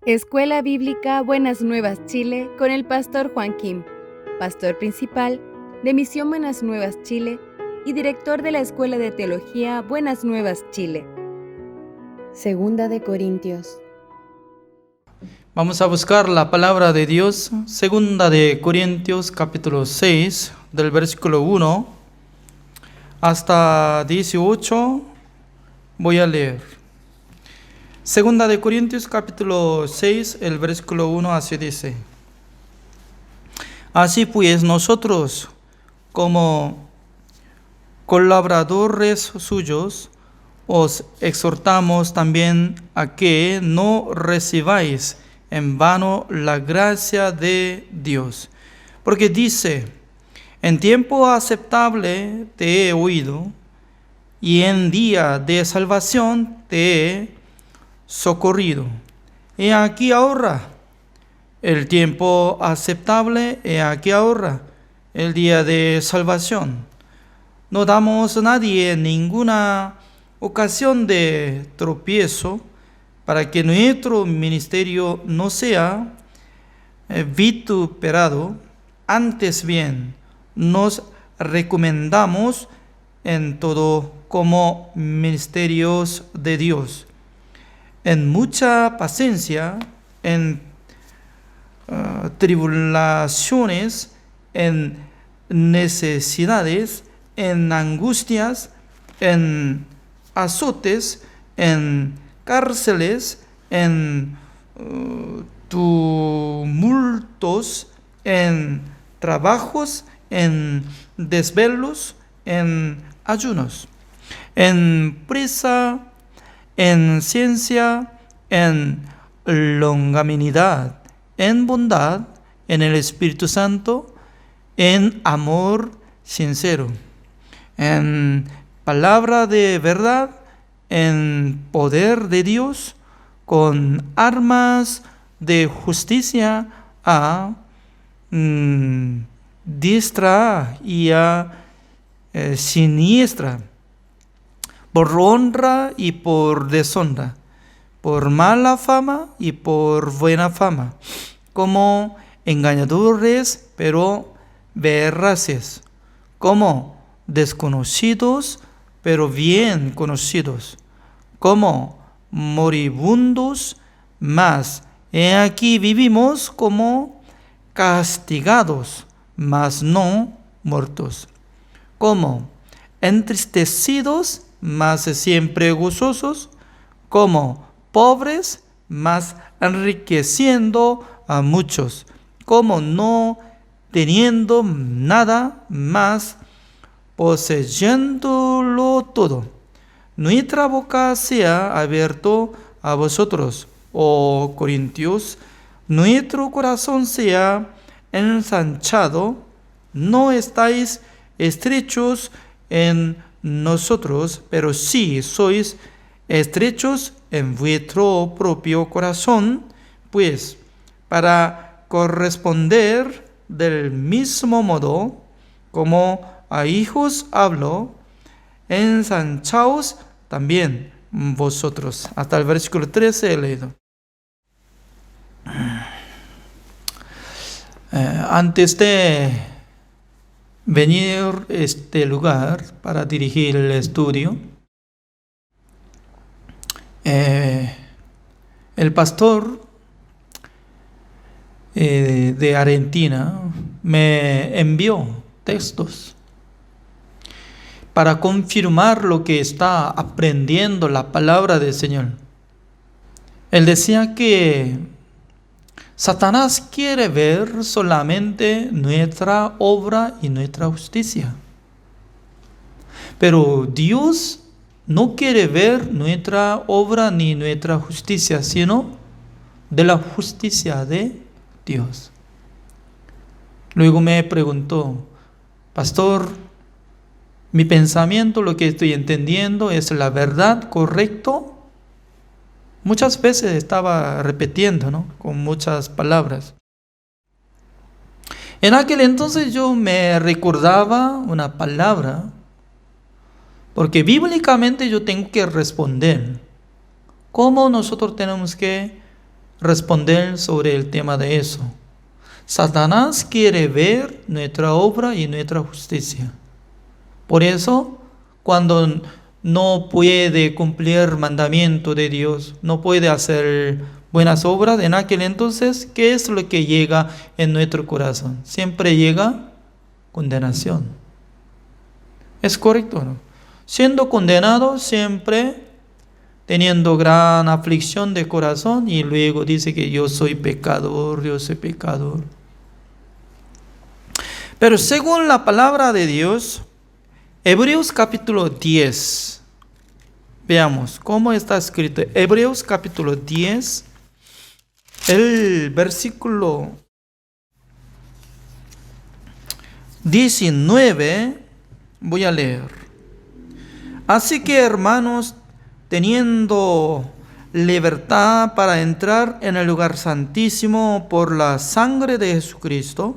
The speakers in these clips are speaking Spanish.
Escuela Bíblica Buenas Nuevas Chile con el pastor Juan Kim, pastor principal de Misión Buenas Nuevas Chile y director de la Escuela de Teología Buenas Nuevas Chile. Segunda de Corintios. Vamos a buscar la palabra de Dios, Segunda de Corintios capítulo 6, del versículo 1 hasta 18, voy a leer. Segunda de Corintios capítulo 6, el versículo 1 así dice: Así pues nosotros, como colaboradores suyos, os exhortamos también a que no recibáis en vano la gracia de Dios. Porque dice: en tiempo aceptable te he oído, y en día de salvación te he socorrido. He aquí ahora el tiempo aceptable, he aquí ahora el día de salvación. No damos a nadie ninguna ocasión de tropiezo, para que nuestro ministerio no sea vituperado. Antes bien, nos recomendamos en todo como ministerios de Dios, en mucha paciencia, en tribulaciones, en necesidades, en angustias, en azotes, en cárceles, en tumultos, en trabajos, en desvelos, en ayunos, en prisa, en ciencia, en longanimidad, en bondad, en el Espíritu Santo, en amor sincero, en palabra de verdad, en poder de Dios, con armas de justicia a diestra y a siniestra, por honra y por deshonra, por mala fama y por buena fama, como engañadores pero veraces, como desconocidos pero bien conocidos, como moribundos, mas he aquí vivimos, como castigados, mas no muertos, como entristecidos, mas siempre gozosos, como pobres, mas enriqueciendo a muchos, como no teniendo nada, mas poseyéndolo todo. Nuestra boca sea abierto a vosotros, oh Corintios, nuestro corazón sea ensanchado, no estáis estrechos en nosotros, pero sí sois estrechos en vuestro propio corazón, pues para corresponder del mismo modo como a hijos hablo, ensanchaos también vosotros. Hasta el versículo 13 he leído. Antes de venir a este lugar para dirigir el estudio, el pastor de Argentina me envió textos para confirmar lo que está aprendiendo la palabra del Señor. Él decía que Satanás quiere ver solamente nuestra obra y nuestra justicia, pero Dios no quiere ver nuestra obra ni nuestra justicia, sino de la justicia de Dios. Luego me preguntó: pastor, mi pensamiento, lo que estoy entendiendo, ¿es la verdad, correcto? Muchas veces estaba repitiendo, ¿no?, con muchas palabras. En aquel entonces yo me recordaba una palabra, porque bíblicamente yo tengo que responder. ¿Cómo nosotros tenemos que responder sobre el tema de eso. Satanás quiere ver nuestra obra y nuestra justicia. Por eso, cuando no puede cumplir el mandamiento de Dios, no puede hacer buenas obras, en aquel entonces, ¿qué es lo que llega en nuestro corazón? Siempre llega condenación. ¿Es correcto, no? Siendo condenado, siempre teniendo gran aflicción de corazón, y luego dice que yo soy pecador, yo soy pecador. Pero según la palabra de Dios, Hebreos capítulo 10, veamos cómo está escrito. Hebreos capítulo 10, el versículo 19, voy a leer. Así que, hermanos, teniendo libertad para entrar en el lugar santísimo por la sangre de Jesucristo,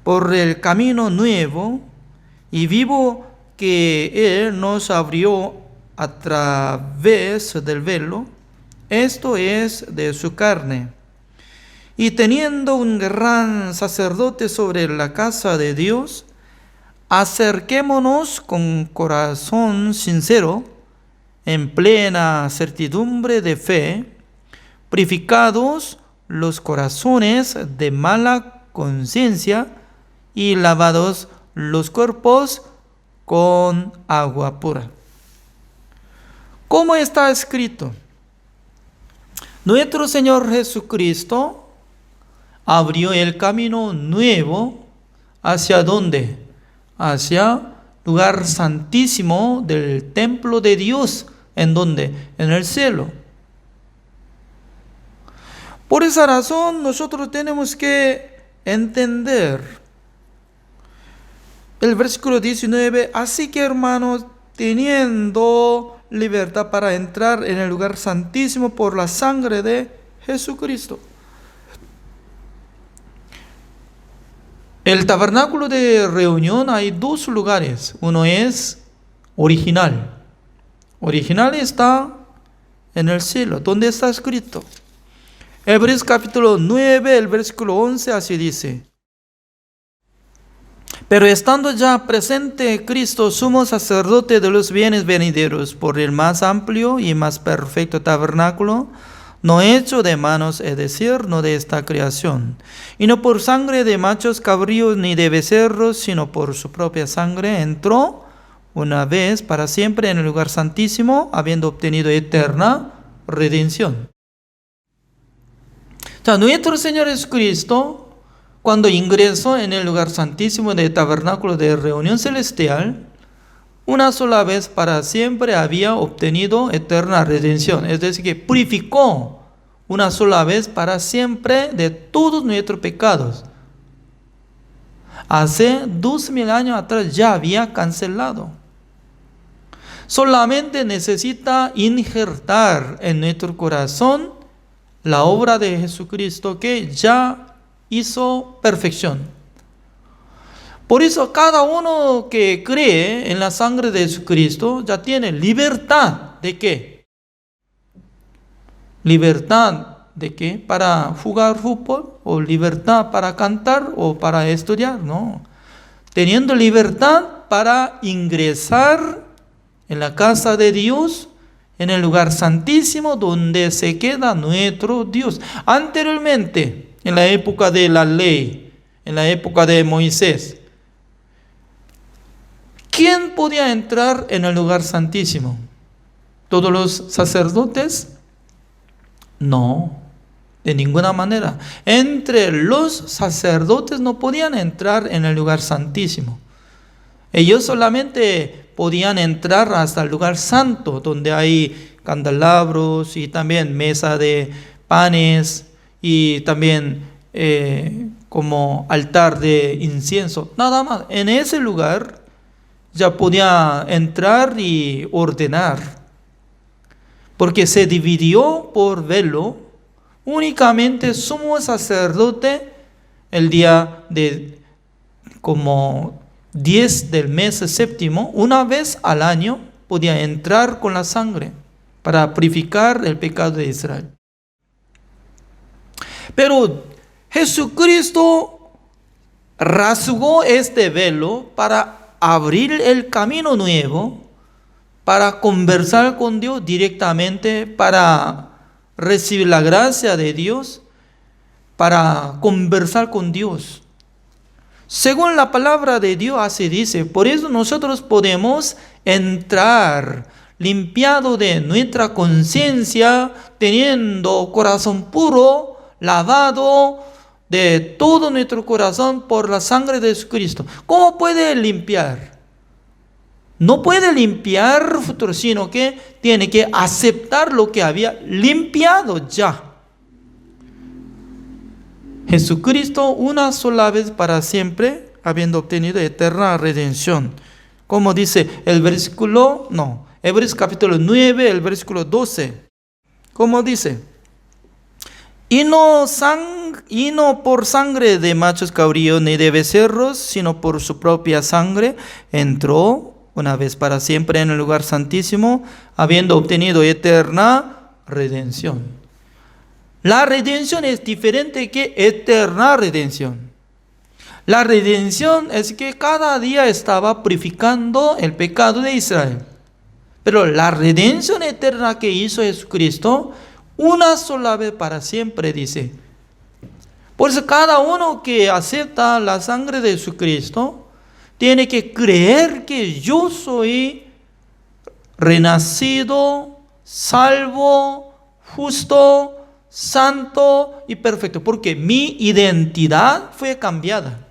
por el camino nuevo y vivo que Él nos abrió a través del velo, esto es de su carne. Y teniendo un gran sacerdote sobre la casa de Dios, acerquémonos con corazón sincero, en plena certidumbre de fe, purificados los corazones de mala conciencia y lavados los cuerpos con agua pura. ¿Cómo está escrito? Nuestro Señor Jesucristo abrió el camino nuevo. ¿Hacia dónde? Hacia lugar santísimo del templo de Dios. ¿En dónde? En el cielo. Por esa razón nosotros tenemos que entender el versículo 19. Así que, hermanos, teniendo libertad para entrar en el lugar santísimo por la sangre de Jesucristo. El tabernáculo de reunión hay dos lugares. Uno es original. Original está en el cielo, donde está escrito. Hebreos capítulo 9, el versículo 11, así dice. Pero estando ya presente Cristo, sumo sacerdote de los bienes venideros, por el más amplio y más perfecto tabernáculo, no hecho de manos, es decir, no de esta creación, y no por sangre de machos cabríos ni de becerros, sino por su propia sangre, entró una vez para siempre en el lugar santísimo, habiendo obtenido eterna redención. O sea, nuestro Señor Jesucristo, cuando ingresó en el lugar santísimo del tabernáculo de reunión celestial, una sola vez para siempre había obtenido eterna redención. Es decir, que purificó una sola vez para siempre de todos nuestros pecados. Hace 2000 años atrás ya había cancelado. Solamente necesita injertar en nuestro corazón la obra de Jesucristo que ya hizo perfección. Por eso cada uno que cree en la sangre de Jesucristo ya tiene libertad. ¿De qué? ¿Libertad de qué? ¿Para jugar fútbol? ¿O libertad para cantar? ¿O para estudiar? No. Teniendo libertad para ingresar en la casa de Dios, en el lugar santísimo donde se queda nuestro Dios. Anteriormente, en la época de la ley, en la época de Moisés, ¿quién podía entrar en el lugar santísimo? ¿Todos los sacerdotes? No, de ninguna manera. Entre los sacerdotes no podían entrar en el lugar santísimo. Ellos solamente podían entrar hasta el lugar santo, donde hay candelabros y también mesa de panes y también como altar de incienso. Nada más. En ese lugar ya podía entrar y ordenar, porque se dividió por velo. Únicamente sumo sacerdote el día de como 10 del mes séptimo, una vez al año podía entrar con la sangre para purificar el pecado de Israel. Pero Jesucristo rasgó este velo para abrir el camino nuevo, para conversar con Dios directamente, para recibir la gracia de Dios, para conversar con Dios. Según la palabra de Dios así dice, por eso nosotros podemos entrar limpiado de nuestra conciencia, teniendo corazón puro, lavado de todo nuestro corazón por la sangre de Jesucristo. ¿Cómo puede limpiar? No puede limpiar futuro, sino que tiene que aceptar lo que había limpiado ya. Jesucristo una sola vez para siempre, habiendo obtenido eterna redención. Como dice Hebreos capítulo 9, el versículo 12. Como dice, y no por sangre de machos cabríos ni de becerros, sino por su propia sangre, entró una vez para siempre en el lugar santísimo, habiendo obtenido eterna redención. La redención es diferente que eterna redención. La redención es que cada día estaba purificando el pecado de Israel. Pero la redención eterna que hizo Jesucristo, una sola vez para siempre, dice. Por eso cada uno que acepta la sangre de Jesucristo, tiene que creer que yo soy renacido, salvo, justo, santo y perfecto, porque mi identidad fue cambiada.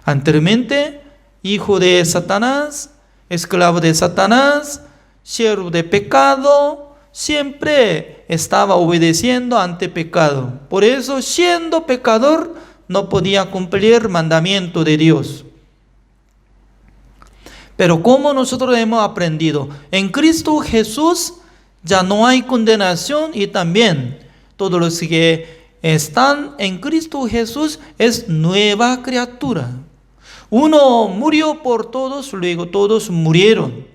Anteriormente, hijo de Satanás, esclavo de Satanás, siervo de pecado, siempre estaba obedeciendo ante pecado. Por eso, siendo pecador, no podía cumplir el mandamiento de Dios. Pero como nosotros hemos aprendido, en Cristo Jesús ya no hay condenación, y también todos los que están en Cristo Jesús es nueva criatura. Uno murió por todos, luego todos murieron.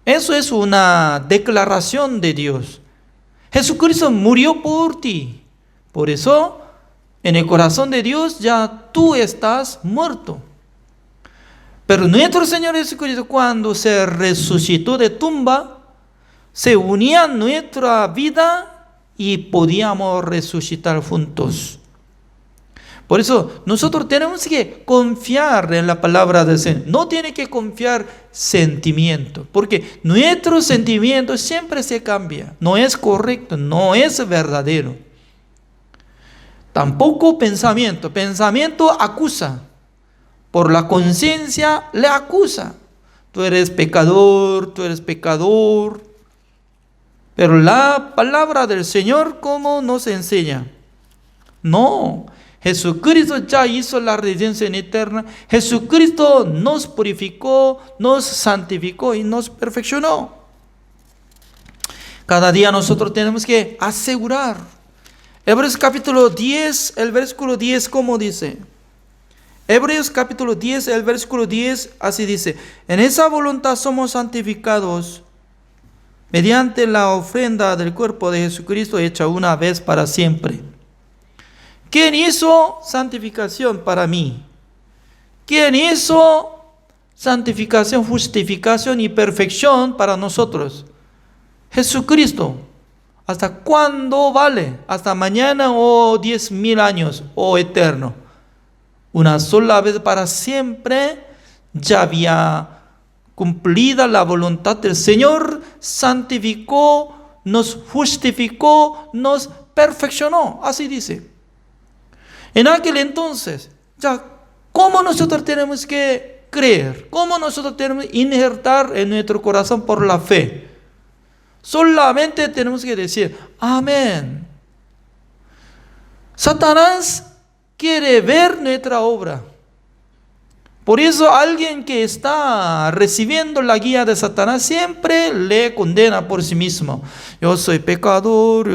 Eso es una declaración de Dios. Jesucristo murió por ti. Por eso, en el corazón de Dios ya tú estás muerto. Pero nuestro Señor Jesucristo, cuando se resucitó de tumba, se unía a nuestra vida y podíamos resucitar juntos. Por eso nosotros tenemos que confiar en la palabra del Señor. No tiene que confiar sentimiento, porque nuestro sentimiento siempre se cambia. No es correcto, no es verdadero. Tampoco pensamiento. Pensamiento acusa. Por la conciencia le acusa. Tú eres pecador, tú eres pecador. Pero la palabra del Señor, ¿cómo nos enseña? No, Jesucristo ya hizo la redención eterna. Jesucristo nos purificó, nos santificó y nos perfeccionó. Cada día nosotros tenemos que asegurar. Hebreos capítulo 10, el versículo 10, ¿cómo dice? Hebreos capítulo 10, el versículo 10, así dice: en esa voluntad somos santificados mediante la ofrenda del cuerpo de Jesucristo hecha una vez para siempre. ¿Quién hizo santificación para mí? ¿Quién hizo santificación, justificación y perfección para nosotros? Jesucristo. ¿Hasta cuándo vale? ¿Hasta mañana o 10,000 años o eterno? Una sola vez para siempre ya había cumplida la voluntad del Señor, santificó, nos justificó, nos perfeccionó. Así dice. En aquel entonces, ya, ¿cómo nosotros tenemos que creer? ¿Cómo nosotros tenemos que injertar en nuestro corazón por la fe? Solamente tenemos que decir, amén. Satanás quiere ver nuestra obra. Por eso alguien que está recibiendo la guía de Satanás siempre le condena por sí mismo. Yo soy pecador.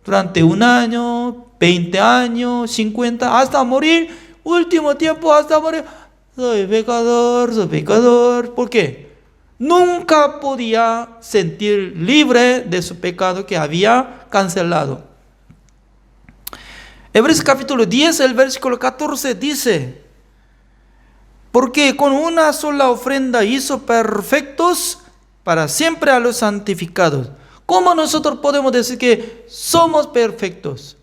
Durante 1 año, 20 años, 50, hasta morir, último tiempo, hasta morir. Soy pecador. ¿Por qué? Nunca podía sentir libre de su pecado que había cancelado. Hebreos capítulo 10, el versículo 14 dice: porque con una sola ofrenda hizo perfectos para siempre a los santificados. ¿Cómo nosotros podemos decir que somos perfectos?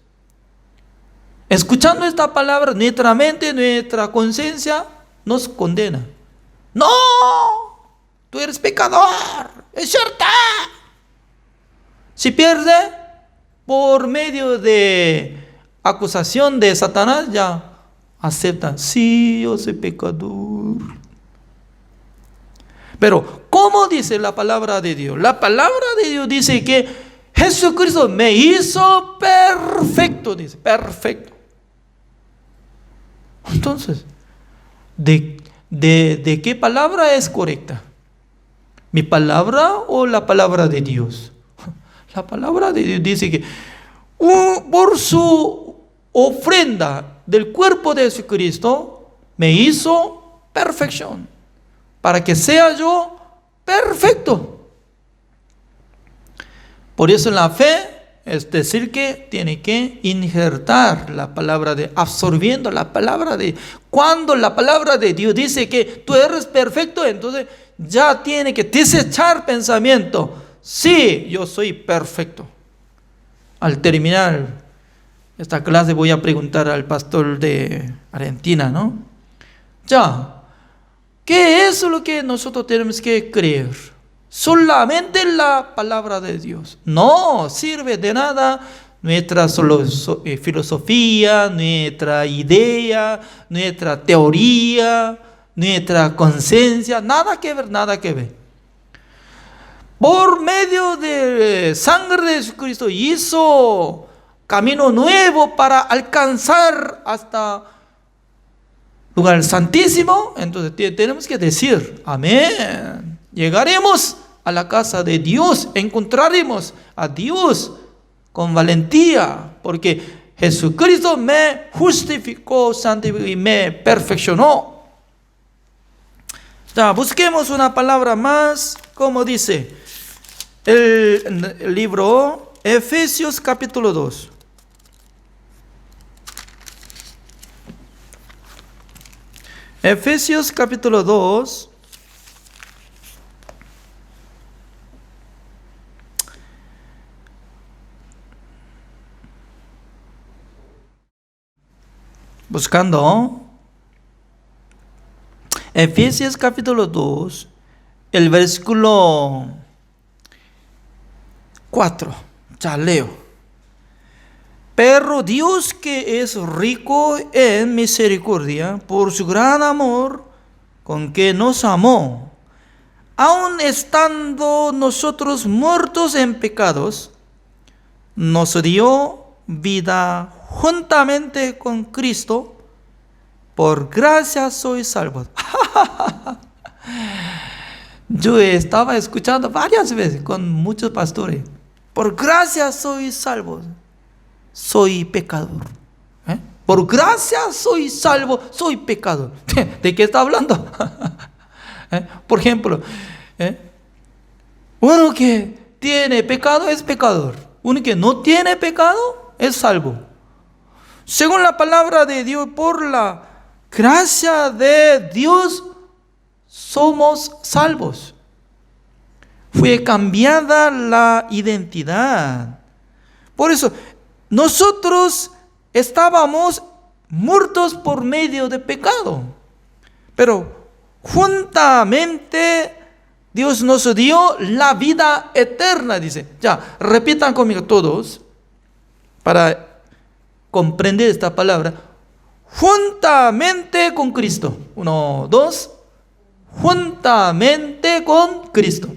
Escuchando esta palabra, nuestra mente, nuestra conciencia nos condena. No, tú eres pecador, es cierto. Si pierde por medio de acusación de Satanás, ya acepta, sí, yo soy pecador. Pero, ¿cómo dice la palabra de Dios? La palabra de Dios dice que Jesucristo me hizo perfecto, dice, perfecto. Entonces, ¿de qué palabra es correcta? ¿Mi palabra o la palabra de Dios? La palabra de Dios dice que por su ofrenda del cuerpo de Jesucristo me hizo perfección, para que sea yo perfecto. Por eso en la fe es decir que tiene que injertar la palabra de, absorbiendo la palabra de, cuando la palabra de Dios dice que tú eres perfecto, entonces ya tiene que desechar pensamiento. Sí, yo soy perfecto. Al terminar esta clase voy a preguntar al pastor de Argentina, ¿no? Ya, ¿qué es lo que nosotros tenemos que creer? Solamente la palabra de Dios. No sirve de nada nuestra filosofía, nuestra idea, nuestra teoría, nuestra conciencia. Nada que ver, nada que ver. Por medio de sangre de Jesucristo hizo camino nuevo para alcanzar hasta lugar santísimo. Entonces tenemos que decir amén. Llegaremos a la casa de Dios, encontraremos a Dios con valentía, porque Jesucristo me justificó, santificó y me perfeccionó. Ya, busquemos una palabra más, como dice el libro Efesios capítulo 2. Efesios capítulo 2. Buscando Efesios capítulo 2, el versículo 4. Ya leo. Pero Dios, que es rico en misericordia, por su gran amor con que nos amó, aun estando nosotros muertos en pecados, nos dio vida juntamente con Cristo. Por gracia sois salvos. Yo estaba escuchando varias veces con muchos pastores. Por gracia soy salvo, soy pecador. Por gracia soy salvo, soy pecador. ¿De qué está hablando? Por ejemplo, uno que tiene pecado es pecador. Uno que no tiene pecado es salvo. Según la palabra de Dios, por la gracia de Dios somos salvos. Fue cambiada la identidad. Por eso, nosotros estábamos muertos por medio de pecado. Pero juntamente Dios nos dio la vida eterna, dice. Ya, repitan conmigo todos para comprender esta palabra. Juntamente con Cristo. 1, 2. Juntamente con Cristo.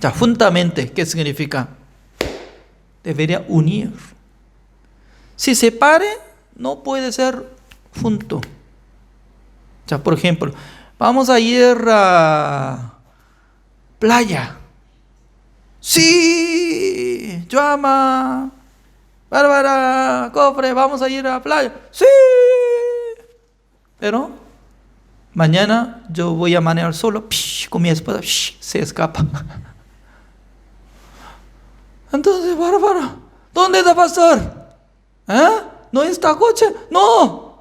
Ya, juntamente, ¿qué significa? Debería unir. Si separe, no puede ser junto. Ya, por ejemplo, vamos a ir a playa. Sí, yo ama. Bárbara, Cofre, vamos a ir a la playa. Sí. Pero mañana yo voy a manejar solo, con mi esposa, se escapa. Entonces, Bárbara, ¿dónde está pastor? ¿No está coche? No.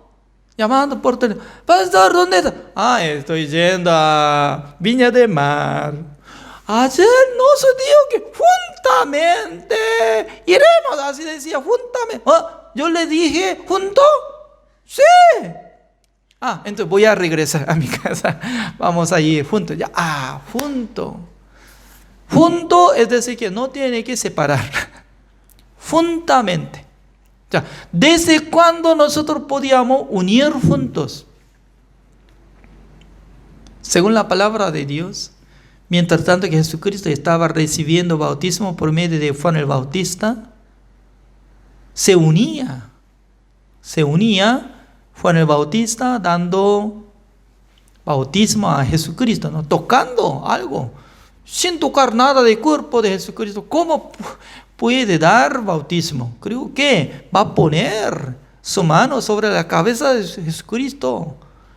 Llamando por teléfono. Pastor, ¿dónde está? Estoy yendo a Viña de Mar. Ayer nos dijo que juntamente iremos, así decía, juntamente. Yo le dije, ¿junto? Sí. Entonces voy a regresar a mi casa. Vamos a ir juntos. Ya, junto. Junto es decir que no tiene que separar. Juntamente. Ya, ¿desde cuándo nosotros podíamos unir juntos? Según la palabra de Dios, mientras tanto que Jesucristo estaba recibiendo bautismo por medio de Juan el Bautista, se unía Juan el Bautista dando bautismo a Jesucristo, ¿no? Tocando algo, sin tocar nada del cuerpo de Jesucristo. ¿Cómo puede dar bautismo? Creo que va a poner su mano sobre la cabeza de Jesucristo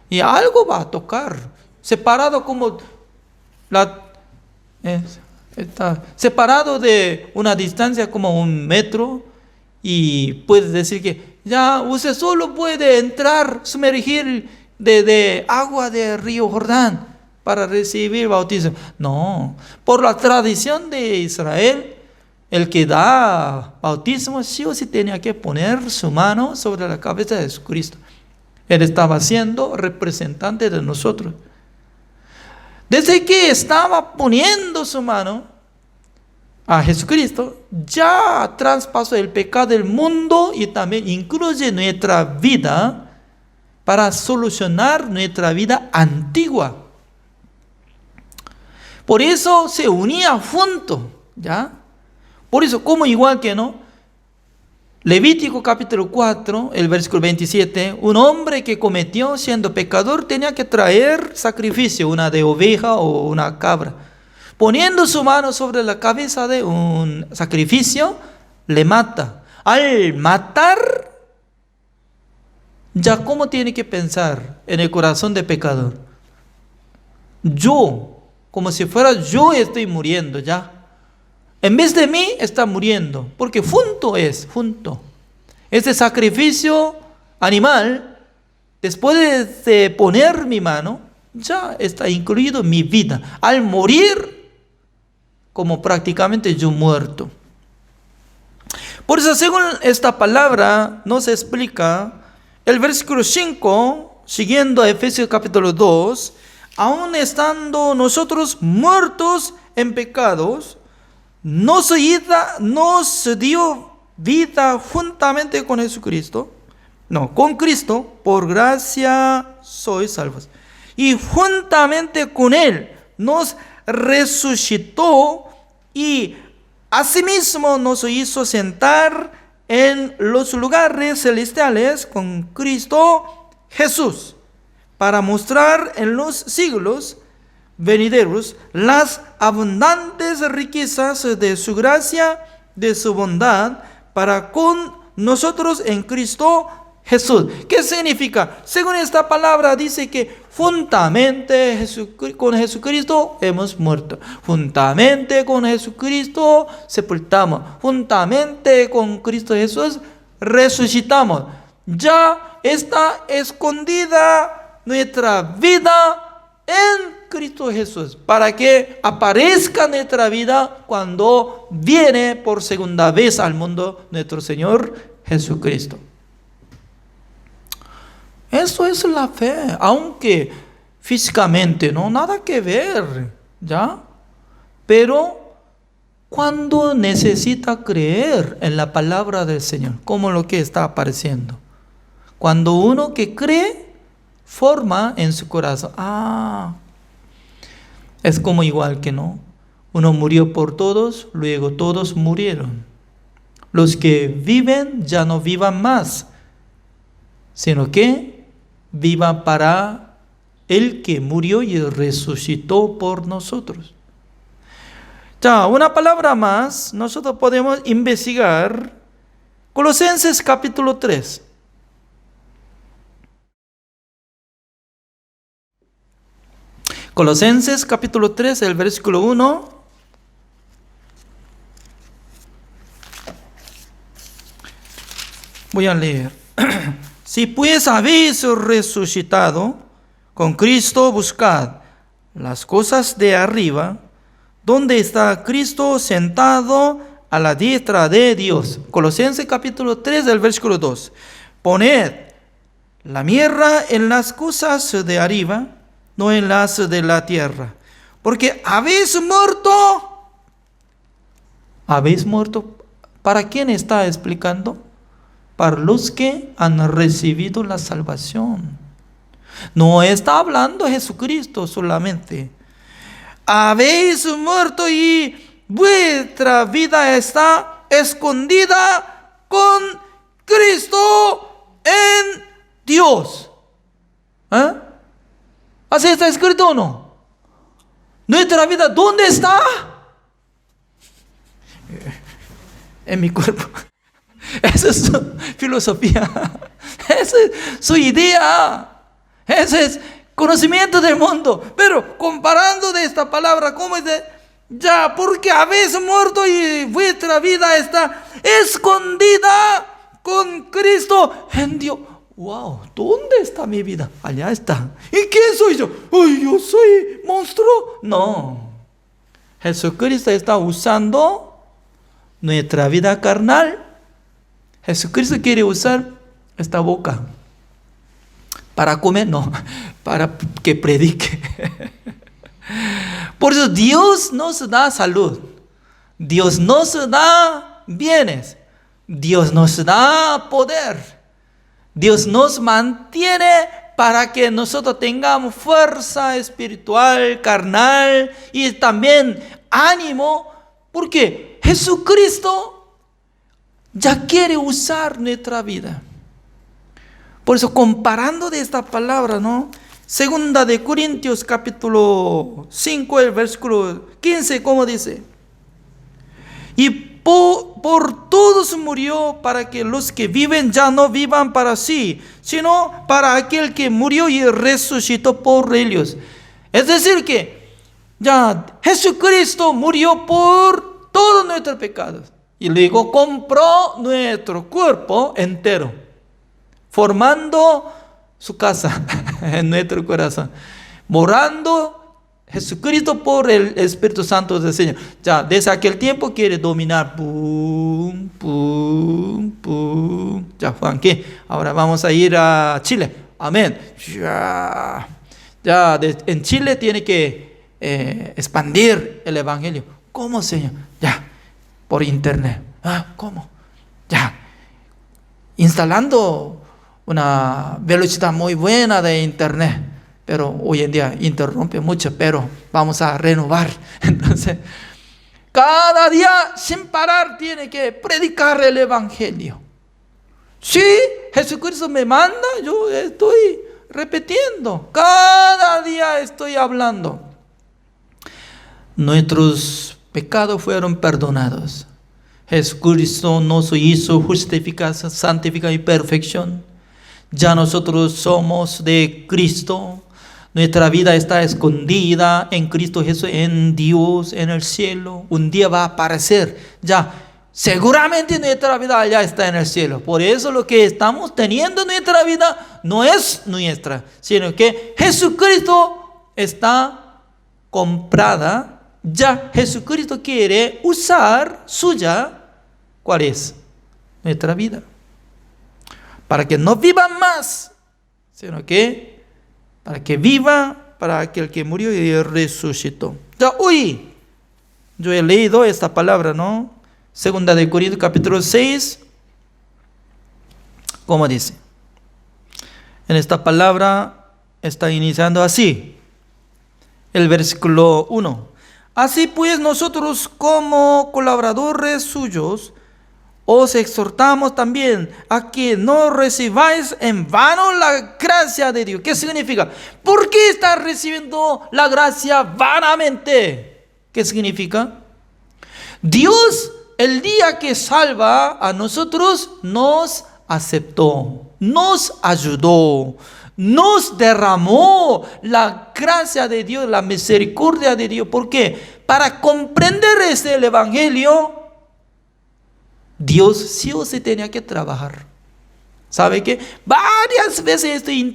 y algo va a tocar, separado como está separado de una distancia como 1 metro, y puede decir que ya usted solo puede entrar, sumergir de agua del río Jordán para recibir bautismo. No, por la tradición de Israel, el que da bautismo sí o sí tenía que poner su mano sobre la cabeza de Jesucristo. Él estaba siendo representante de nosotros. Desde que estaba poniendo su mano a Jesucristo, ya traspasó el pecado del mundo y también incluye nuestra vida para solucionar nuestra vida antigua. Por eso se unía juntos, ¿ya? Por eso, como igual que no, Levítico capítulo 4, el versículo 27, un hombre que cometió siendo pecador tenía que traer sacrificio, una de oveja o una cabra. Poniendo su mano sobre la cabeza de un sacrificio, le mata. Al matar, ya cómo tiene que pensar en el corazón del pecador. Yo, como si fuera yo estoy muriendo ya. En vez de mí está muriendo, porque junto. Este sacrificio animal, después de poner mi mano, ya está incluido en mi vida. Al morir, como prácticamente yo muerto. Por eso, según esta palabra, nos explica el versículo 5, siguiendo a Efesios capítulo 2, aun estando nosotros muertos en pecados, nos dio vida juntamente con Jesucristo. Con Cristo, por gracia sois salvos. Y juntamente con Él nos resucitó y asimismo nos hizo sentar en los lugares celestiales con Cristo Jesús, para mostrar en los siglos venideros las abundantes riquezas de su gracia, de su bondad, para con nosotros en Cristo Jesús. ¿Qué significa? Según esta palabra dice que juntamente con Jesucristo hemos muerto, juntamente con Jesucristo sepultamos, juntamente con Cristo Jesús resucitamos. Ya está escondida nuestra vida en Cristo Jesús, para que aparezca nuestra vida cuando viene por segunda vez al mundo nuestro Señor Jesucristo. Eso es la fe, aunque físicamente no nada que ver, ¿ya? Pero cuando necesita creer en la palabra del Señor, como lo que está apareciendo, cuando uno que cree forma en su corazón, es como igual que no, uno murió por todos, luego todos murieron. Los que viven ya no vivan más, sino que viva para el que murió y resucitó por nosotros. Ya, una palabra más, nosotros podemos investigar Colosenses capítulo 3. Colosenses capítulo 3, el versículo 1. Voy a leer. Si pues habéis resucitado con Cristo, buscad las cosas de arriba, donde está Cristo sentado a la diestra de Dios. Colosenses capítulo 3 del versículo 2. Poned la mirra en las cosas de arriba, no en las de la tierra. Porque habéis muerto. ¿Habéis muerto? ¿Para quién está explicando? Para los que han recibido la salvación. No está hablando Jesucristo solamente. Habéis muerto y vuestra vida está escondida con Cristo en Dios. ¿Eh? ¿Así está escrito o no? ¿Nuestra vida dónde está? En mi cuerpo. Esa es su filosofía. Esa es su idea. Ese es conocimiento del mundo. Pero comparando de esta palabra, ¿cómo es de? Ya, porque habéis muerto y vuestra vida está escondida con Cristo en Dios. Wow, ¿dónde está mi vida? Allá está. ¿Y quién soy yo? ¡Ay, yo soy monstruo! No. Jesucristo está usando nuestra vida carnal. Jesucristo quiere usar esta boca. ¿Para comer? No, para que predique. Por eso Dios nos da salud. Dios nos da bienes. Dios nos da poder. Dios nos mantiene para que nosotros tengamos fuerza espiritual, carnal y también ánimo. Porque Jesucristo ya quiere usar nuestra vida. Por eso, comparando de esta palabra, ¿no? Segunda de Corintios capítulo 5, el versículo 15, ¿cómo dice? Y por todos murió para que los que viven ya no vivan para sí, sino para aquel que murió y resucitó por ellos. Es decir que ya Jesucristo murió por todos nuestros pecados y luego compró nuestro cuerpo entero, formando su casa en nuestro corazón, morando Jesucristo por el Espíritu Santo del Señor. Ya desde aquel tiempo quiere dominar. Pum, pum, pum. Ya, Juan, ¿qué? Ahora vamos a ir a Chile. Amén. Ya en Chile tiene que expandir el Evangelio. ¿Cómo, Señor? Ya, por internet. ¿Cómo? Ya, instalando una velocidad muy buena de internet. Pero hoy en día interrumpe mucho, pero vamos a renovar. Entonces, cada día sin parar tiene que predicar el Evangelio. Sí, Jesucristo me manda, yo estoy repitiendo. Cada día estoy hablando. Nuestros pecados fueron perdonados. Jesucristo nos hizo justificación, santificación y perfección. Ya nosotros somos de Cristo. Nuestra vida está escondida en Cristo Jesús, en Dios, en el cielo. Un día va a aparecer. Ya, seguramente nuestra vida allá está en el cielo. Por eso lo que estamos teniendo en nuestra vida no es nuestra, sino que Jesucristo está comprada. Ya Jesucristo quiere usar suya. ¿Cuál es? Nuestra vida. Para que no vivan más, sino que para que viva para aquel que murió y resucitó. Ya hoy yo he leído esta palabra, ¿no? Segunda de Corintios capítulo 6. ¿Cómo dice? En esta palabra está iniciando así. El versículo 1. Así pues nosotros como colaboradores suyos os exhortamos también a que no recibáis en vano la gracia de Dios. ¿Qué significa? ¿Por qué estás recibiendo la gracia vanamente? ¿Qué significa? Dios, el día que salva a nosotros, nos aceptó, nos ayudó, nos derramó la gracia de Dios, la misericordia de Dios. ¿Por qué? Para comprender el Evangelio, Dios sí o sí tenía que trabajar. ¿Sabe qué? Varias veces estoy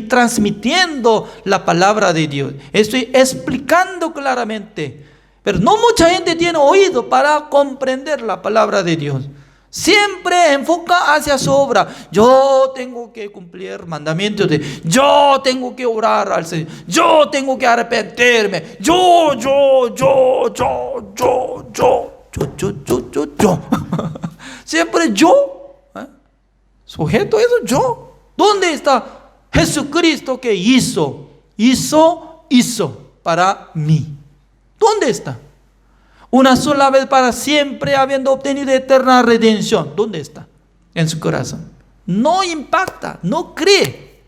transmitiendo la palabra de Dios. Estoy explicando claramente. Pero no mucha gente tiene oído para comprender la palabra de Dios. Siempre enfoca hacia su obra. Yo tengo que cumplir mandamientos yo tengo que orar al Señor. Yo tengo que arrepentirme. Yo. Siempre yo. Sujeto eso, yo. ¿Dónde está Jesucristo que hizo para mí? ¿Dónde está? Una sola vez para siempre, habiendo obtenido eterna redención. ¿Dónde está? En su corazón. No impacta, no cree.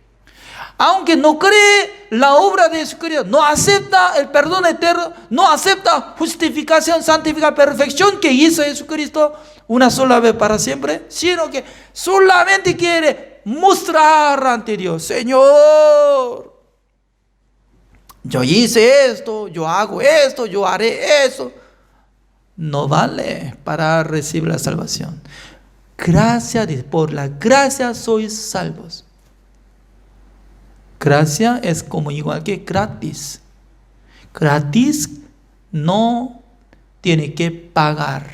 Aunque no cree la obra de Jesucristo, no acepta el perdón eterno, no acepta justificación, santificación, perfección que hizo Jesucristo una sola vez para siempre, sino que solamente quiere mostrar ante Dios: Señor, yo hice esto, yo hago esto, yo haré eso. No vale para recibir la salvación. Gracia, por la gracia sois salvos. Gracia es como igual que gratis. Gratis no tiene que pagar.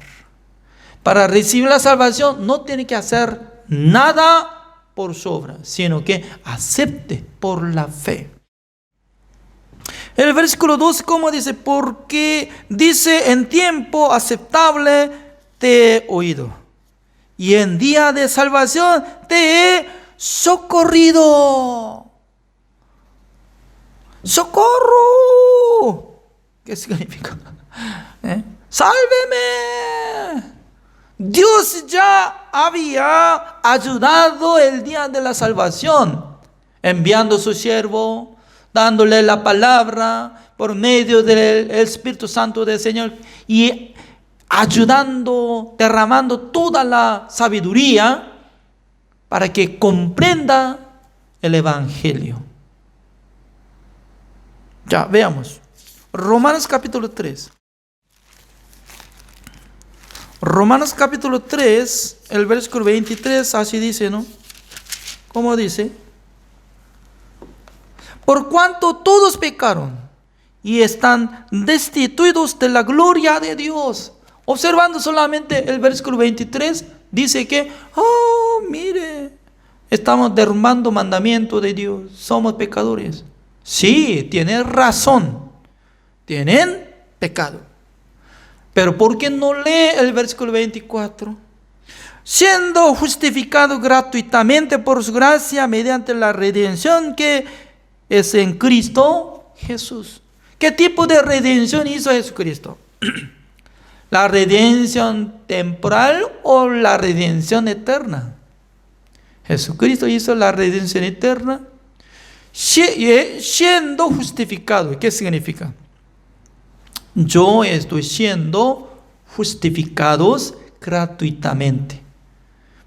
Para recibir la salvación no tiene que hacer nada por su obra, sino que acepte por la fe. El versículo 2, ¿cómo dice? Porque dice: en tiempo aceptable te he oído, y en día de salvación te he socorrido. ¡Socorro! ¿Qué significa? ¡Sálveme! Dios ya había ayudado el día de la salvación, enviando a su siervo, dándole la palabra por medio del Espíritu Santo del Señor y ayudando, derramando toda la sabiduría para que comprenda el Evangelio. Ya, veamos. Romanos capítulo 3. Romanos capítulo 3, el versículo 23, así dice, ¿no? ¿Cómo dice? Por cuanto todos pecaron y están destituidos de la gloria de Dios. Observando solamente el versículo 23, dice que, mire, estamos derrumbando mandamiento de Dios, somos pecadores. Sí, tienen razón, tienen pecado. Pero ¿por qué no lee el versículo 24? Siendo justificado gratuitamente por su gracia mediante la redención que es en Cristo Jesús. ¿Qué tipo de redención hizo Jesucristo? ¿La redención temporal o la redención eterna? Jesucristo hizo la redención eterna siendo justificado. ¿Qué significa? Yo estoy siendo justificados gratuitamente.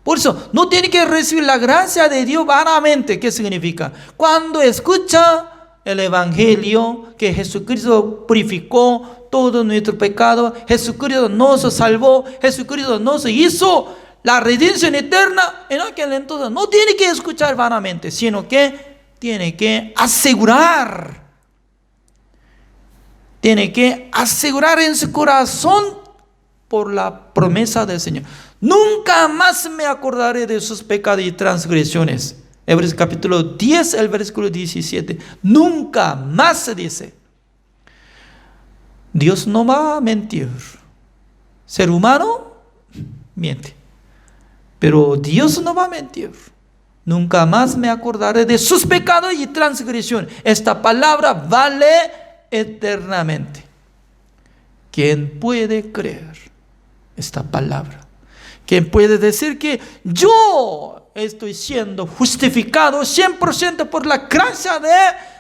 Por eso, no tiene que recibir la gracia de Dios vanamente. ¿Qué significa? Cuando escucha el Evangelio, que Jesucristo purificó todo nuestro pecado, Jesucristo nos salvó, Jesucristo nos hizo la redención eterna, en aquel entonces no tiene que escuchar vanamente, sino que tiene que asegurar. Tiene que asegurar en su corazón por la promesa del Señor. Nunca más me acordaré de sus pecados y transgresiones. Hebreos capítulo 10, el versículo 17. Nunca más se dice. Dios no va a mentir. Ser humano miente. Pero Dios no va a mentir. Nunca más me acordaré de sus pecados y transgresiones. Esta palabra vale eternamente. ¿Quién puede creer esta palabra? ¿Quién puede decir que yo estoy siendo justificado 100% por la gracia de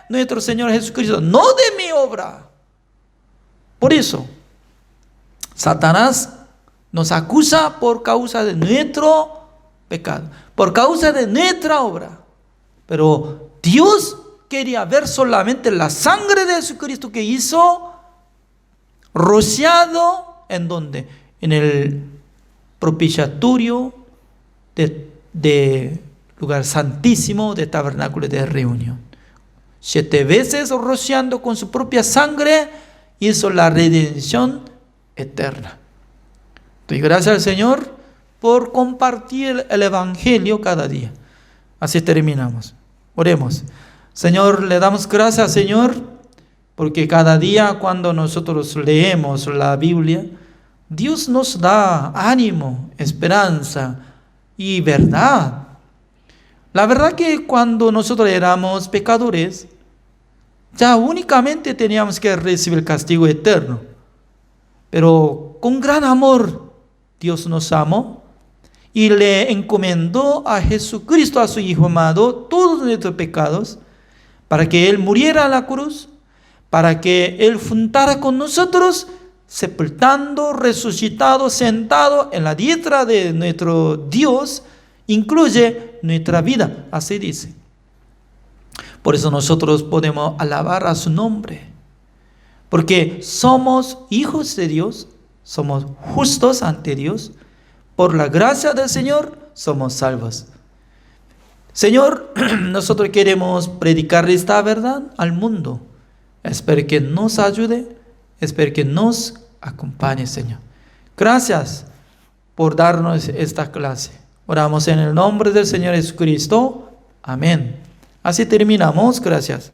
nuestro Señor Jesucristo, no de mi obra? Por eso, Satanás nos acusa por causa de nuestro pecado, por causa de nuestra obra. Pero Dios quería ver solamente la sangre de Jesucristo que hizo rociado en donde, en el propiciatorio de lugar santísimo, de tabernáculo de reunión. 7 veces rociando con su propia sangre, hizo la redención eterna. Doy gracias al Señor por compartir el Evangelio cada día. Así terminamos. Oremos. Señor, le damos gracias, Señor, porque cada día cuando nosotros leemos la Biblia, Dios nos da ánimo, esperanza y verdad. La verdad que cuando nosotros éramos pecadores, ya únicamente teníamos que recibir el castigo eterno. Pero con gran amor, Dios nos amó y le encomendó a Jesucristo, a su Hijo amado, todos nuestros pecados, para que Él muriera en la cruz, para que Él juntara con nosotros, sepultando, resucitado, sentado en la diestra de nuestro Dios, incluye nuestra vida, así dice. Por eso nosotros podemos alabar a su nombre, porque somos hijos de Dios, somos justos ante Dios, por la gracia del Señor somos salvos. Señor, nosotros queremos predicar esta verdad al mundo. Espero que nos ayude, espero que nos acompañe, Señor. Gracias por darnos esta clase. Oramos en el nombre del Señor Jesucristo. Amén. Así terminamos. Gracias.